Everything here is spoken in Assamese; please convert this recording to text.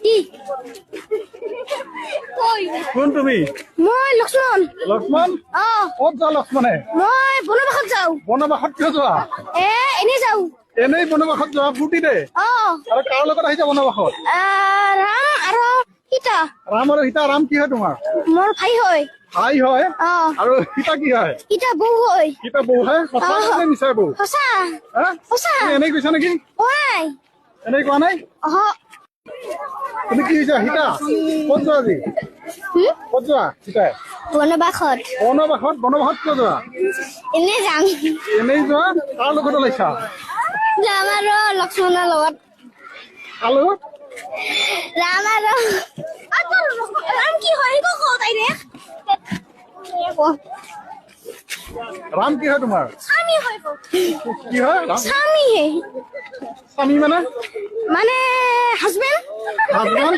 কি কই কোন তুমি মই লক্ষ্মণ লক্ষ্মণ ক'ত যোৱা লক্ষ্মণে মই বনবাসত যাওঁ বনবাসত কিয় যোৱা এনেই যাওঁ এনেই বনবাসত যোৱা ফূৰ্তিতে আৰু কাৰ লগত আহিছা বনবাসত ৰাম আৰু সীতা ৰাম আৰু সীতা ৰাম কি হয় তোমাৰ মোৰ ভাই হয় ভাই হয় আৰু সীতা কি হয় সীতা বৌ হয় সীতা বৌ হয় সঁচা নে মিছা বৌ সঁচা সঁচা এনেই কৈছা নেকি ঐ এনেই কোৱা নাই তুমি কি হৈছা সীতা ক'ত যোৱা আজি ক'ত যোৱা সীতাই বনবাসত বনবাসত কিয় যোৱা এনেই যাম এনেই যোৱা কাৰ লগত ওলাইছা ৰাম আৰু লক্ষ্মণৰ লগত কাৰ লগত ৰাম আৰু ৰাম কি হয় তাইৰে ৰাম কি হয় তোমাৰ স্বামী হয় কি হয় স্বামী স্বামী মানে হাজবেণ্ড